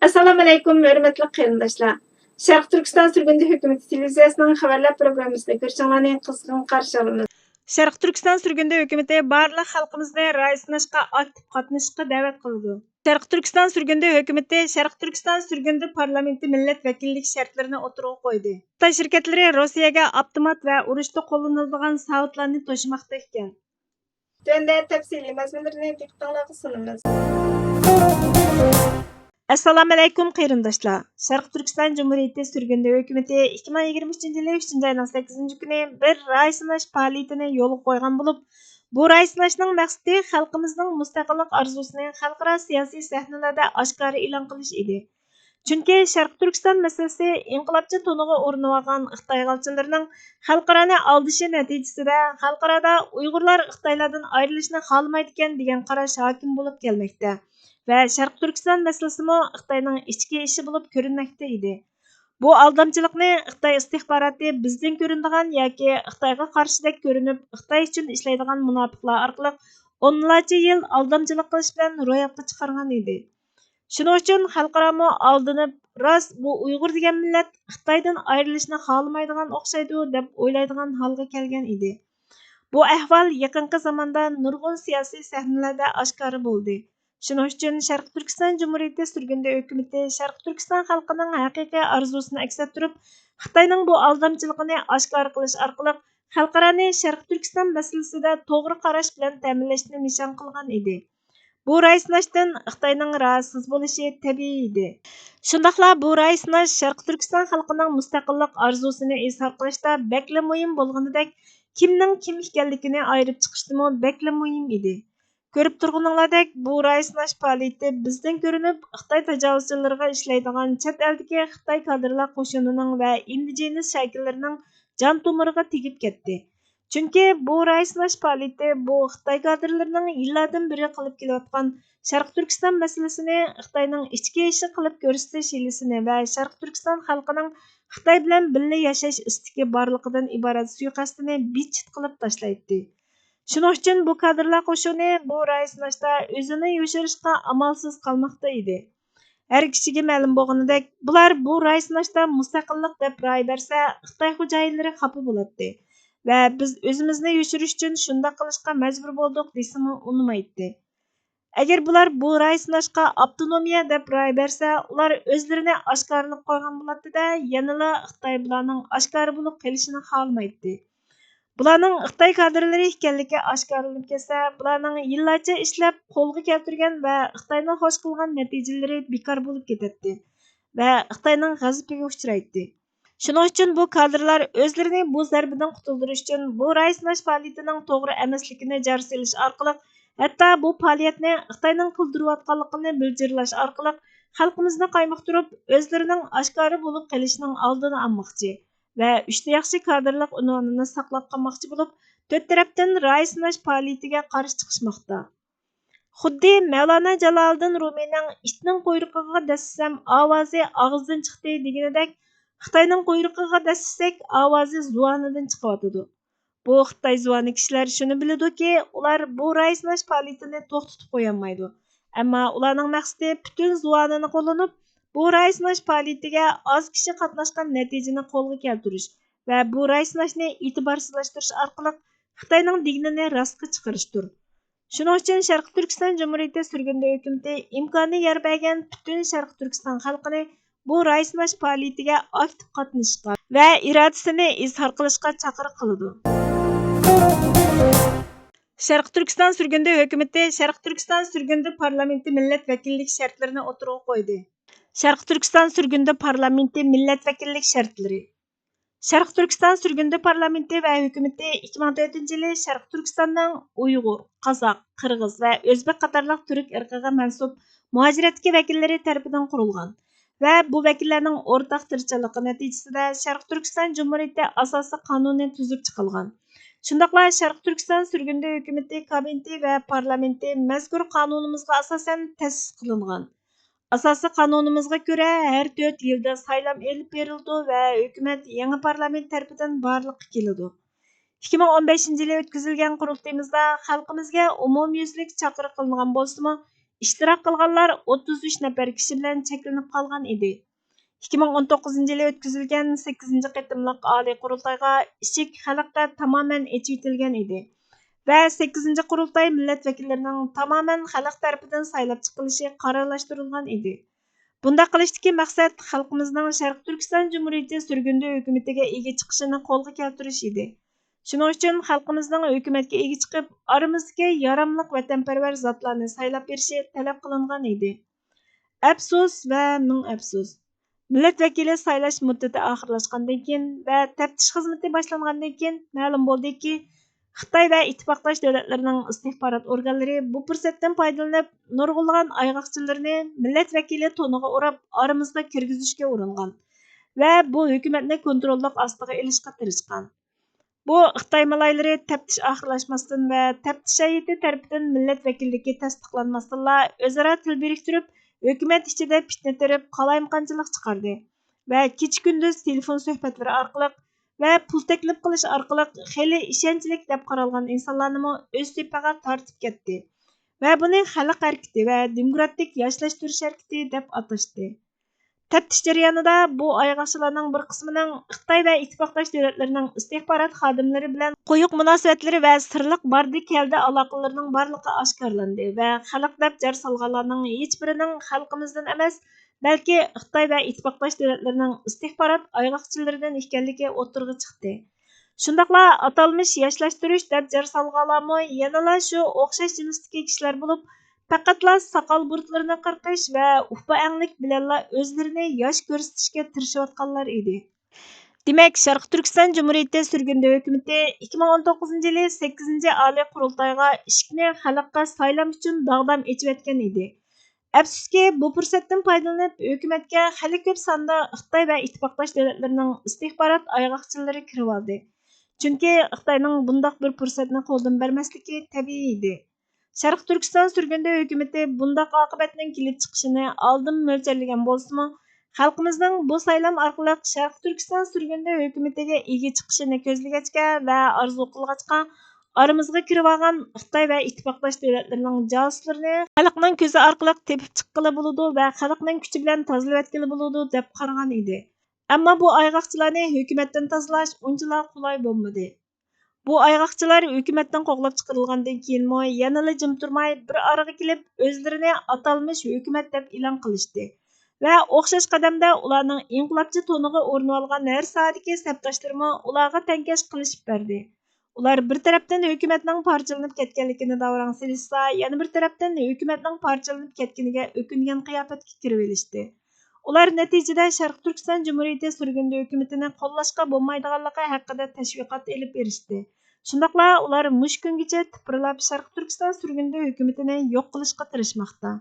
Assalomu alaykum, hörmətli qarindoshlar. Sharq Turkiston sürgündü hökuməti televiziyasının xəbərlər proqramısında görüşənlərni qızğın qarşı alırıq. Sharq Turkiston sürgündü hökuməti barlıq xalqımızı rayisnashqa aktiv qatnashishqa da'vat qildi. Sharq Turkiston sürgündü hökuməti Sharq Turkiston sürgündü parlamenti millat vakillik şərtlərini o'tirg'a qo'ydi. Xitoy şirkatlari Rossiyaga avtomat va urushda qo'llaniladigan saatlarni to'shmoqda ekan. Tövəndə təfsili məzmunlarını diqqətinizə sunumuz. Assalomu alaykum qarindoshlar. Sharq Turkiston Cumhuriyeti sürgündü hökuməti 2023 yılı 3 ayının 8 günü bir rayisnash faoliyatini yo'lga qo'ygan bo'lib, bu rayisnashning maqsadi xalqimizning mustaqillik arzusini xalqaro siyosiy sahnalarda oshkora e'lon qilish edi. Chunki Sharq Turkiston masalasi inqilobchi to'niga o'rnab olgan Xitoy g'alchilarining xalqaroni aldishi natijasida xalqarada Uyg'urlar Xitoylardan ayrilishni xohlamaydigan degan qarash hokim bo'lib kelmoqda. Ve Sharq Turkiston masalasimi Xitoyning ichki ishi bo'lib ko'rinmoqda edi. Bu aldamchilikni Xitoy istihboroti bizdan ko'rinadigan yoki Xitoyga qarshidek ko'rinib, Xitoy uchun ishlaydigan munofiqlar orqali o'nlarcha yil aldamchilik qilish bilan ro'yobga chiqargan edi. Shuning uchun xalqaro aldinib, rost bu Uyg'ur degan millat Xitoydan ayrilishni xohlamaydigan o'xshaydi deb o'ylaydigan holga kelgan edi. Bu ahvol yaqinqi zamonda nurg'un siyosiy sahnalarda oshkora bo'ldi. Shuning uchun Sharq Turkiston Cumhuriyeti sürgündü hökuməti Sharq Turkiston xalqining haqiqiy arzusini aks ettirib, Xitoyning bu aldamchiligini oshkor qilish orqali xalqaroni Sharq Turkiston masalasida to'g'ri qarash bilan ta'minlashni nishon qilgan edi. Bu rayisnashdan Xitoyning rahatsız bo'lishi tabiiy edi. Shundaqla bu rayisnash Sharq Turkiston xalqining mustaqillik arzusini izhor qilishda bekla muhim bo'lganidek, kimning kim ekanligini ayirib chiqishdimi bekla muhim edi. Ko'rib turganinglardek, bu rayisnash faoliyati bizdan ko'rinib, Xitoy tajovuzchilariga ishlaydigan chet eldagi Xitoy kadrlar qo'shinining va indigenous shakllarining jon tomiriga tegib ketdi. Chunki bu rayisnash faoliyati bu Xitoy kadrlarining yillardan beri qilib kelayotgan Sharq Turkiston masalasini Xitoyning ichki ishi qilib ko'rsatish hilisini va Sharq Turkiston xalqining Xitoy bilan birga yashash istagi borligidan iborat suiqasdini bichit qilib tashlaydi. Shuning uchun bu kadrlar qo'shini bu rayisnashda o'zini yo'shirishga amalsiz qolmoqda edi. Har kishiga ma'lum bo'lganidek, bular bu rayisnashda mustaqillik deb ra'y bersa, Xitoy xo'jayinlari xafa bo'ladi va biz o'zimizni yo'shirish uchun shunday qilishga majbur bo'ldik desimi unmaydi. Agar bular bu rayisnashga avtonomiya deb ra'y bersa, ular o'zlarini oshkorlab qo'ygan bo'ladi-da, yanada Xitoy bularning oshkora bo'lib qolishini xohlamaydi. Bularning Xitoy kadrlari ekanligi oshkorlanib ketsa, bularning yillarcha ishlab qo'lga keltirgan va Xitoyning xo'sh qilgan natijalari bekor bo'lib ketadi va Xitoyning g'azabiga uchraydi. Shuning uchun bu kadrlar o'zlarini bu zarbadan qutuldirish uchun bu rayisnash faoliyatining to'g'ri emasligini jar solish orqali, hatto bu faoliyatni Xitoyning qildirayotganligini bildirlash orqali xalqimizni qaymoqtirib, o'zlarining oshkora bo'lib qolishining oldini olmoqchi ve üçte yaxshi kadrlik unvanini saqlab qolmoqchi bo'lib, to'rt tarafdan rayisnash faoliyatiga qarshi chiqishmoqda. Xuddi Mavlana Jaloliddin Rumiyning itning quyruqiga dassam ovozi og'izdan chiqdi deganidek, Xitoyning quyruqiga dassak ovozi zuonidan chiqyotidi. Bu Xitoy zuoni kishilar shuni biladiki, ular bu rayisnash faoliyatini to'xtatib qo'yolmaydi. Ammo ularning maqsadi butun zuonini qo'llanib, bu rayisnash faoliyatiga az kishi qatnashgan natijani qo'lga keltirish va bu rayisnashni e'tiborsizlashtirish orqali Xitoyning dignini rostga chiqarishdir. Shuning uchun Sharq Turkiston Cumhuriyeti sürgündü hökuməti imkonni yer bergan butun Sharq Turkiston xalqini bu rayisnash faoliyatiga aktiv qatnashishga va irodasini izhor qilishga chaqiriq qiladi. Sharq Turkiston sürgündü hökuməti Sharq Turkiston sürgündü parlamenti millat vakillik şartlarini o'tirg'a qo'ydi. Sharq Turkiston sürgündü parlamenti millat vakillik şartları. Sharq Turkiston sürgündü parlamenti ve hökuməti 2004 yılı Sharq Turkistonning Uyg'ur, Qozoq, Qirg'iz ve O'zbek qatorliq turk irqiga mansub muhojiratdagi vakillari tarafidan qurilgan ve bu vakillarning o'rtaq tirichanligi natijasida Sharq Turkiston Cumhuriyeti asosiy qonuni tuzib chiqilgan. Shundaqla Sharq Turkiston sürgündü hökuməti kabineti ve parlamenti mazkur qonunimizga asosan ta'sis qilingan. Asosiy qonunimizga ko'ra har 4 yilda saylam elib berildi va hukumat yangi parlament tarafidan barliqqa keladi. 2015 yili o'tkazilgan qurultayimizda xalqimizga umumyuzlik chaqiriq qilingan bo'lsa-mu, İştirak qilganlar 33 nafar kishi bilan cheklanib qolgan edi. 2019-yili o'tkazilgan 8-ci qitimliq Oliy qurultayga ishik xalqqa tamoman echib etilgan edi. Və 8-ci qurultay millət vəkillərinin tamamen xalq tərəfindən saylab çıxılışı qararlaşdırılған idi. Bunda qilishdagi maqsad xalqimizning Sharq Turkiston Cumhuriyeti sürgündə hökumətiga ega chiqishini qo'lga keltirish edi. Shuning uchun xalqimizning hökumatga ega chiqib, aramizdagi yaramliq vatanparvar zotlarni saylab berishi talab qilingan edi. Afsus və ming afsus. Millat vakili saylash muddati oxirlashgandan keyin və taftish xizmati boshlangandan keyin ma'lum bo'ldiki, Xitoy və ittifoqdosh davlatlarning istihbarat organlari bu fursatdan foydalanib, nurg'unlagan ayg'oqchilarni millat vakili to'niga o'rab, aramizga kirgizishga uringan va bu hukumatni kontrollik ostiga ilishga tirishgan. Bu Xitoy malaylari taftish oxirlashmasdan va taftish hay'ati tarafidan millat vakilligi tasdiqlanmasdanla o'zaro til biriktirib, hukumat ichida fitna terib, qalaymaqonchilik chiqardi va kecha-kunduz telefon suhbatlari orqali və pul təklif qilish orqali xeyli ishonchlik deb qaralgan insonlarni o'z tepaga tortib ketdi və buni xalq harakati və demokratik yoshlashtirish harakati deb atashdi. Taftish jarayonida bu ayg'oqchilarning bir qismining Xitoy və ittifoqdosh davlatlarning istihbarat xodimlari bilan qo'yiq munosabatlari və sirliq bardi-keldi aloqalarining borligi oshkorlandi və xalq deb jar solganlarning hech birining xalqimizdan emas, balki Xitoy və ittifoqdosh davlatlarının istihbarat ayg'oqchilaridan ekanligi o'tirg'i chiqdi. Shundaqla atalmış yoshlashtirish deb jar solganlarmi yanala shu o'xshash jinsdagi kishilar bo'lib, faqatla soqol burtlarini qirqish va upa anglik bilanla o'zlarini yosh ko'rsatishga tirishayotganlar edi. Demak, Sharq Turkiston Cumhuriyeti sürgündə hökuməti 2019-yili 8-ci Oliy qurultayga ishikni xalqqa saylam uchun dog'dam echib edi. Afsuski, bu fursatdan foydalanib, hukumatga xali ko'p sonda Xitoy va ittifoqdosh davlatlarining istihbarat ayg'oqchilari kirib oldi. Chunki Xitoyning bundaq bir fursatni qo'ldan bermasligi tabiiy edi. Sharq Turkiston sürgündə hökuməti bundaq oqibatning kelib chiqishini oldin mo'ljallagan bo'lsa-mu, xalqimizning bu saylam orqali Sharq Turkiston sürgündə hökumatiga ega chiqishini ko'zlagachga va orzu qilgachqa aramızga kirib olgan Xitoy və ittifoqdosh davlatlarının casuslarini xalqning ko'zi orqali tepib chiqqili bo'ladi va xalqning kuchi bilan tozalavatgili bo'ladi deb qaragan edi. Ammo bu ayg'oqchilarni hukumatdan tozalash unchalik qulay bo'lmadi. Bu ayg'oqchilar hukumatdan qo'g'lab chiqarilgandan keyinmi yanala jim turmay bir oraga kelib o'zlarini atalmış hukumat deb e'lon qilishdi. Va o'xshash qadamda ularning inqilobchi to'niga o'rnab olgan har soatdagi sabdoshlari ularga tankash qilishib berdi. Ular bir tarafdan hukumatning parchalanib ketganligini davrang silishsa, yana bir tarafdan hukumatning parchalanib ketganiga o'kingan qiyofatga kirib olishdi. Ular natijada Sharq Turkiston Cumhuriyeti sürgündə hökumətini qo'llashga bo'lmaydiganligi haqida tashviqot elib berishdi. Shundaqla ular mush kungacha tipirlab Sharq Turkiston sürgündə hökumatini yo'q qilishga tirishmoqda.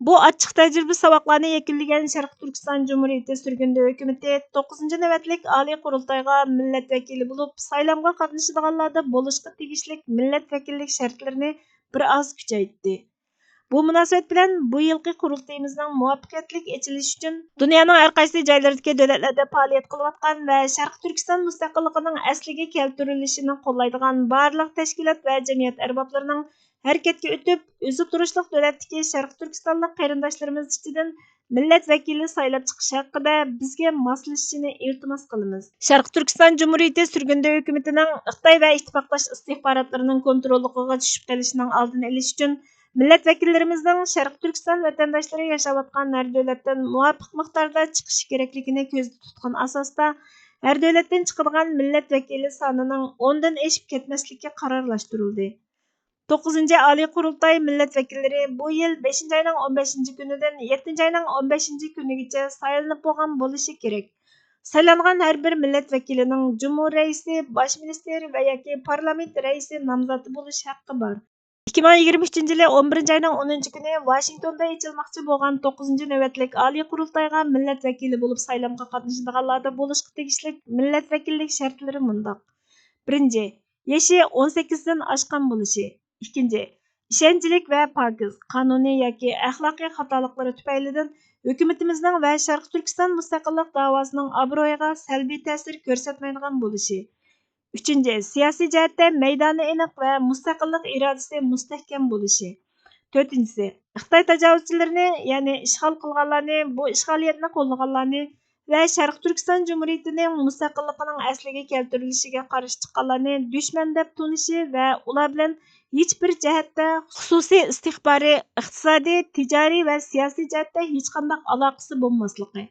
Bu ochiq tajriba saboqlarni yakunlagan Sharq Turkiston Cumhuriyeti sürgündə hökuməti 9-cu navbatlik Oliy qurultayga millat vakili bo'lib, saylamga qatnashadiganlarda bo'lishga tegishli millat vakillik shartlarini bir oz kuchaytirdi. Bu munosabat bilan bu yilgi qurultayimizning muvaffaqiyatli ochilishi uchun dunyoning har qaysi joylaridagi davlatlarda faoliyat qilayotgan va Sharq Turkiston mustaqilligining asliga keltirilishini qo'llaydigan barliq tashkilot va jamiyat arboblarining harakatga o'tib, o'zi turishliq davlatdagi Sharq Turkistonlik qarindoshlarimiz ichidan millat vakili saylab chiqish haqida bizga moslashishini iltimos qilamiz. Sharq Turkiston Cumhuriyeti sürgündə hökumatining Xitoy va ittifoqdosh istihbarotlarining kontrolligiga tushib qolishining oldini olish uchun millat vakillarimizning Sharq Turkiston vatandoshlari yashayotgan har davlatdan muvofiq miqdorda chiqishi kerakligini ko'zda tutgan asosda har davlatdan chiqadigan millat vakili sonining 10 dan oshib ketmasligiga qarorlashtirildi. 9-ci Oliy qurultay millat vakillari bu yil 5-oyning 15-kunidan 7-oyning 15-kunigacha saylanib bo'lgan bo'lishi kerak. Saylangan har bir millat vakilining Cumhur raisi, bosh minister va yoki parlament raisi nomzodi bo'lish haqqi bor. 2023-yili 11-oyning 10-kuni Washingtonda ochilmoqchi bo'lgan 9-ci navbatlik Oliy qurultayga millat vakili bo'lib saylamga qatnashadiganlarda bo'lishga tegishli millat vakillik shartlari mundaq. 1. Yashi 18 dan oshgan bo'lishi. 2. Ishonchlik va pokiz, qonuniy yoki axloqiy xatoliklari tufaylidan hukumatimizning va Sharq Turkiston mustaqillik davosining obro'yiga salbiy ta'sir ko'rsatmaydigan bo'lishi. 3. Siyosiy jihatda maydoni aniq va mustaqillik irodasi mustahkam bo'lishi. To'rtinchisi, Xitoy tajovuzchilarini, ya'ni ishg'ol qilganlarni, bu ishg'oliyatni qo'llaganlarni va Sharq Turkiston Jumhuriyatining mustaqilligining asliga keltirilishiga qarshi chiqqanlarni dushman deb tunishi va ular bilan hech bir jihatda xususiy istixboriy, iqtisodiy, tijoriy va siyosiy jihatda hech qanday aloqasi bo'lmasligi.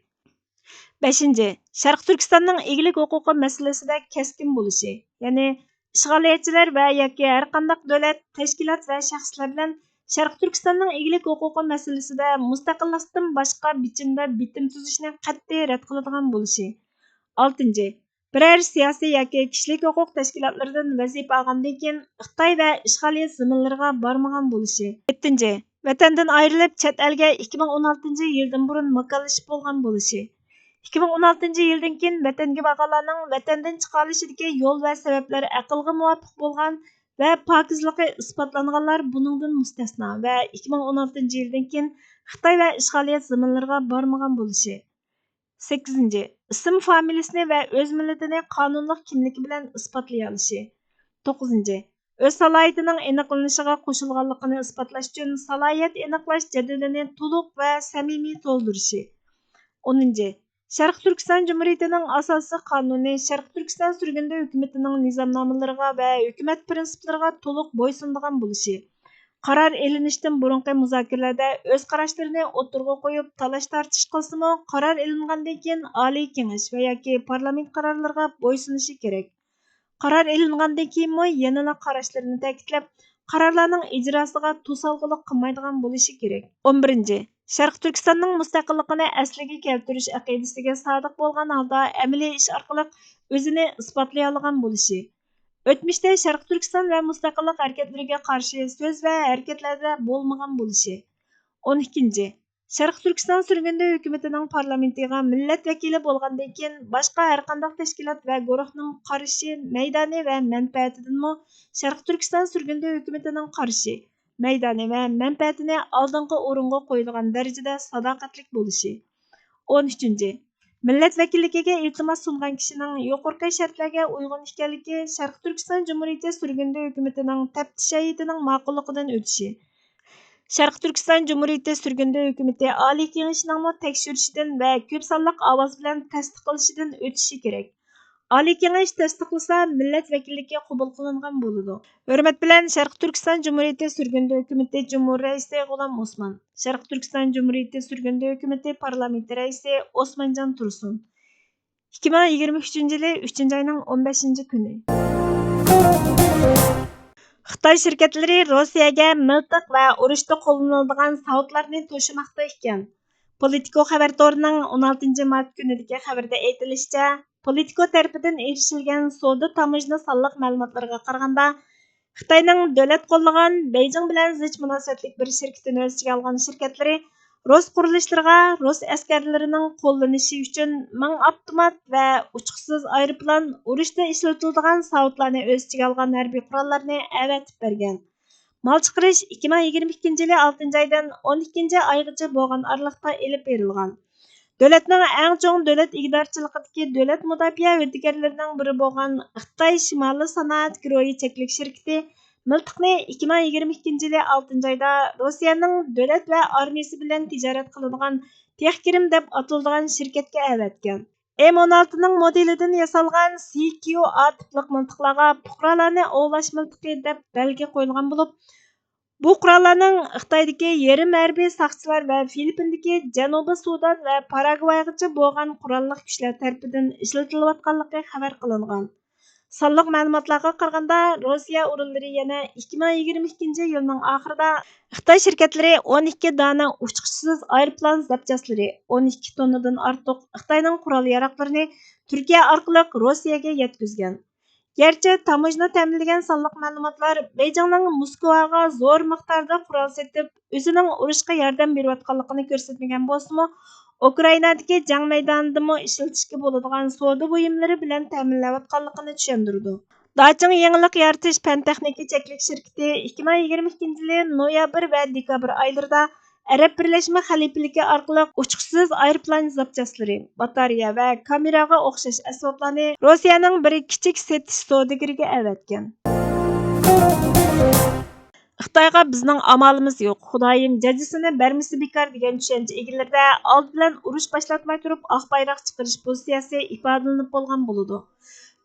5. Sharq Turkistonning egilik huquqi masalasida keskin bo'lishi, ya'ni ishg'oliyatchilar va yoki har qanday davlat, tashkilot va shaxslar bilan Sharq Turkistonning egilik huquqi masalasida mustaqillikdan boshqa bichimda bitim tuzishni qat'iy rad qiladigan bo'lishi. 6. Biror siyosiy yoki kishilik huquq tashkilotlaridan vazifa olgandan keyin Xitoy va ishg'oliyat zaminlariga bormagan bo'lishi. 7. Vatandan ayrilib chet elga 2016-yildan burun makonlashib bo'lgan bo'lishi. 2016-yildan keyin vatanga borganlarning vatandan chiqarılishidagi yo'l va sabablari aqlga muvofiq bo'lgan va pokizligi isbotlanganlar buningdan mustasno va 2016-yildan keyin Xitoy va ishg'oliyat zaminlariga bormagan bo'lishi. 8. Ism familiyasini va o'z millatini qonunliq kimligi bilan isbotlay olishi. 9. O'z salohiyatining aniqlanishiga qo'shilganligini isbotlash uchun salohiyat aniqlash jadvalini to'liq va samimiy to'ldirishi. 10. Sharq Turkiston Jumhuriyatining asosiy qonuni Sharq Turkiston surgunda hukumatining nizomnomalariga va hukumat prinsiplariga to'liq bo'ysunadigan bo'lishi. Qaror elinishdan burungi muzokaralarda o'z qarashlarini o'tirg'a qo'yib talash tortish qilsa-mu, qaror elingandan keyin Oliy Kengash va yoki parlament qarorlariga bo'ysunishi kerak. Qaror elingandan keyinmi yanada qarashlarini ta'kidlab, qarorlarning ijrosiga to'salg'ilik qilmaydigan bo'lishi kerak. 11. Sharq Turkistonning mustaqilligini asliga keltirish aqidasiga sodiq bo'lgan holda amaliy ish orqali o'zini isbotlay olgan bo'lishi. O'tmishda Sharq Turkiston va mustaqillik harakatlariga qarshi so'z va harakatlarda bo'lmagan bo'lishi. 12. Sharq Turkiston surgunda hukumatining parlamentiga millat vakili bo'lgandan keyin boshqa har qanday tashkilot va guruhning qarishi, maydoni va manfaatidanmi Sharq Turkiston surgunda hukumatining qarishi, maydoni va manfaatini oldingi o'ringa qo'yilgan darajada sadoqatli bo'lishi. 13. Millat vakilligiga iltimos sungan kishining yuqorqi shartlarga uyg'un ekanligi Sharq Turkiston Jumhuriyati surgunda hukumatining taftish hay'atining ma'qulligidan o'tishi. Sharq Turkiston Jumhuriyati surgunda hukumati Oliy Kengashining tekshirishidan va ko'p sonliq ovoz bilan tasdiqlanishidan o'tishi kerak. Oliy Kengash tasdiqlasa, millat vakilligi qabul qilingan bo'ladi. Hurmat bilan Sharq Turkiston Jumhuriyati surgunda hukumati Jumhur raisi G'ulom Osman, Sharq Turkiston Jumhuriyati surgunda hukumati parlamenti raisi Osmanjon Tursun. 2023-yili 3-oyning 15-kuni. Xitoy shirkatlari Rossiyaga miltiq va urushda qo'llaniladigan savodlarni to'shimoqda ekan. Politico xabar to'rining 16-mart kunidagi xabarda aytilishicha, Politico tarafidan erishilgan savdo tamojna sonliq ma'lumotlariga qaraganda, Xitoyning davlat qo'llagan Beijing bilan zich munosabatli bir shirkatini o'z ichiga olgan shirkatlari Rus qurilishlarga Rus askarlarining qo'llanishi uchun 1000 avtomat va uchiqsiz aeroplan urushda ishlatiladigan savodlarni o'z ichiga olgan harbiy qurollarni avatib bergan. Mal chiqarish 2022-yili 6-oydan 12-oygacha bo'lgan aralıqda elib berilgan. Davlatning eng chong davlat ig'dorchiligidagi davlat mudofaa hududlarining biri bo'lgan Xitoy Shimoliy sanoat guruhi cheklik shirkati miltiqni 2022-yili 6-oyda Rossiyaning davlat va armiyasi bilan tijorat qiladigan Texkirim deb ataladigan shirkatga avatgan. M16ning modelidan yasalgan CQA tipliq miltiqlarga fuqarolarni ovlash miltiqi deb belgi qo'yilgan bo'lib, bu qurollarning Xitoydagi yarim harbiy saqchilar va Filippindagi Janubiy Sudan va Paragvaygacha bo'lgan qurolli kuchlar tarafidan ishlatilayotganligi xabar qilingan. Sonliq ma'lumotlarga qaraganda, Rossiya o'rinlari yana 2022-yilning oxirida Xitoy shirkatlari 12 dona uchiqchisiz aeroplan zapchaslari, 12 tonnadan ortiq Xitoyning qurol-yaroqlarini Turkiya orqali Rossiyaga yetkazgan. Gerçi tamojna ta'minlagan sonliq ma'lumotlar Beijingning Moskvaga zo'r miqdorda qurol setib, o'zining urushga yordam berayotganligini ko'rsatmagan bo'lsa-mu, Ukrainadagi jang maydonidami ishlatishga bo'ladigan savdo buyumlari bilan ta'minlayotganligini tushundirdi. Daching yangilik yaratish fan-texnika cheklik shirkati 2022-yili noyabr va dekabr oylarida Arab Birlashma Xalifaligi orqali uchiqsiz aeroplan zapchaslari, batareya va kameraga o'xshash asboblarni Rossiyaning bir kichik setish savdogiriga avatgan. Xitoyga bizning amalimiz yo'q. Xudoyim jazosini bermisi bekor degan tushuncha egalarida old bilan urush boshlatmay turib oq bayroq chiqarish pozitsiyasi ifodalanib bo'lgan bo'ladi.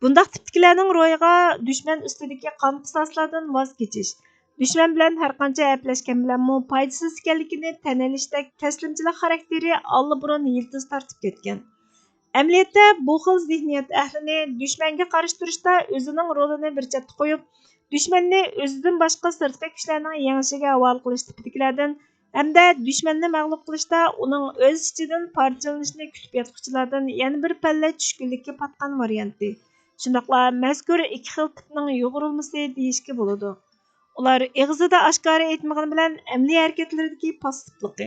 Bundaq tipdagilarning ro'yiga dushman ustidagi qon qisoslardan voz kechish, dushman bilan har qancha aplashgan bilanmi foydasiz ekanligini tan olishdek taslimchilik xarakteri allburun yildiz tortib ketgan. Amaliyotda bu xil zihniyat ahlini dushmanga qarshi turishda o'zining rolini bir chetga qo'yib, dushmanni o'zidan boshqa sirtqi kuchlarning yengishiga havola qilish tipidagilardan hamda dushmanni mag'lub qilishda uning o'z ichidan parchalanishini kutib yotquchilardan yana bir palla tushkunlikka patgan varianti. Shundoqla mazkur ikki xil tipning yo'g'rilmasi deyishga bo'ladi. Ular og'zida oshkora aytmagan bilan amaliy harakatlaridagi passivligi,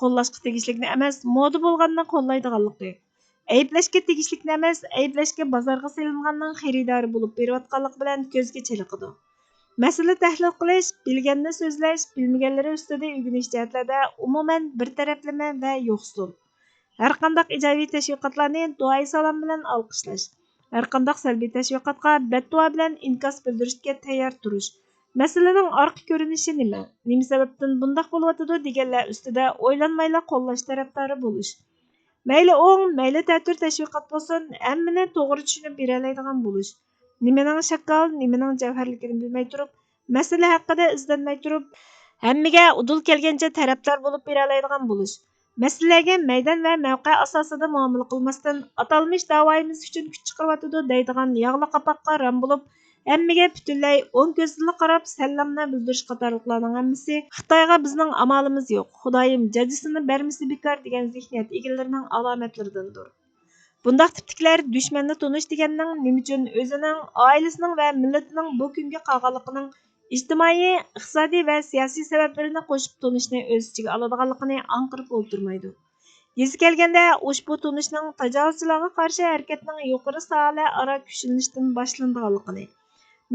qo'llashga tegishlikni emas, moda bo'lganini qo'llaydiganligi, ayblashga tegishlikni emas, ayblashga bozorga selinganning xaridori bo'lib berayotganlik bilan ko'zga cheliqidi. Masala tahlil qilish, bilganni so'zlash, bilmaganlari ustida o'rganish jihatlarda umuman bir taraflama va yo'qsul. Har qanday ijobiy tashviqotlarni duoyi salom bilan olqishlash, har qanday salbiy tashviqotga beddua bilan inkos bildirishga tayyor turish. Masalaning orqa ko'rinishi nima? Nima sababdan bundoq bo'lyotidi deganlar ustida o'ylanmayla qo'llash tarafdori bo'lish. Mayli o'ng, mayli ta'tir tashviqot bo'lsin, hammani to'g'ri tushunib bera oladigan bo'lish. Nimaning shakkal, nimaning javharligini bilmay turib, masala haqida izlanmay turib, hammaga udul kelgancha tarafdor bo'lib bera oladigan bo'lish. Masalaga maydon va mavqe asosida muomala qilmasdan, atalmish da'voyimiz uchun kuch chiqaryotidi deydigan yog'li qapoqqa ram bo'lib, hammaga butunlay o'ng ko'zla qarab salomni bildirish qatorliqlarning hammasi Xitoyga bizning amalimiz yo'q. Xudoyim jazosini bermisi bekor degan zihniyat egalarining alomatlaridandir. Bundaq tipliklar dushmanni tunish deganning nima uchun o'zining, oilasining va millatining bu kunga qolganligining ijtimoiy, iqtisodiy va siyosiy sabablarini qo'shib tunishni o'z ichiga oladiganligini anqirib o'ltirmaydi. Yezi kelganda ushbu tunishning tajovuzchilarga qarshi harakatning yuqori sohalar aro kuchlanishdan boshlanadiganligini,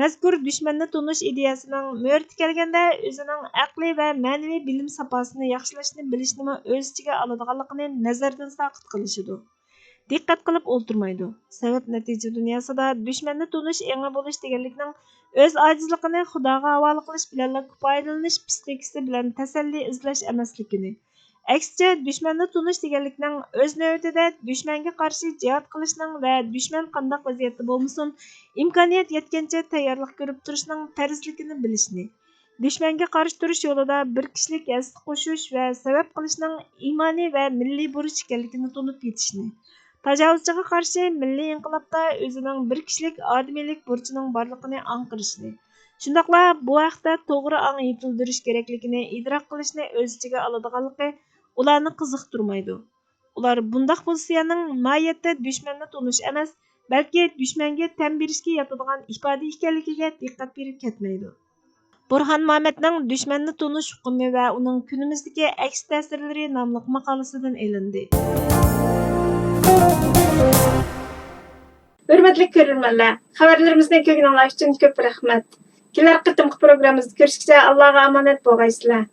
mazkur dushmanni tunish ideyasining mo'rti kelganda o'zining aqliy va ma'naviy bilim safosini yaxshilashni bilishni o'z ichiga oladiganligini nazardan soqit qilishidir. Diqqat qilib o'ltirmaydi. Sabab natija dunyosida dushmanni tunish eng bo'lish deganlikning o'z ojizligini Xudoga havola qilish bilan foydalanish psixikasi bilan tasalli izlash emasligini, aksincha dushmanni tunish deganlikning o'z navbatida dushmanga qarshi jihad qilishning va dushman qanday vaziyatda bo'lmasin, imkoniyat yetgancha tayyorlik ko'rib turishning farzligini bilishni, dushmanga qarshi turish yo'lida bir kishilik hassa qo'shish va sabab qilishning imoniy va milliy burch ekanligini tunib yetishni, tajovuzchiga qarshi milliy inqilobda o'zining bir kishilik odamiylik burchining borligini anqirishni, shundoqla bu haqda to'g'ri ang yetildirish kerakligini idrok qilishni o'z ichiga oladiganligi ularni qiziqtirmaydi. Ular bundaq pozitsiyaning moyatda dushmanni tunish emas, balki dushmanga tan berishga yotadigan ifoda ekanligiga diqqat berib ketmaydi. Burxon Muhammadning dushmanni tunish hukmi va uning kunimizdagi aks ta'sirlari nomli maqolasidan elindi. Hürmetli görürmenler, haberlerimizden kögünanlar için köp rahmet. Kelar qitimki programımızda görüşkice Allah'a emanet boğaysılar.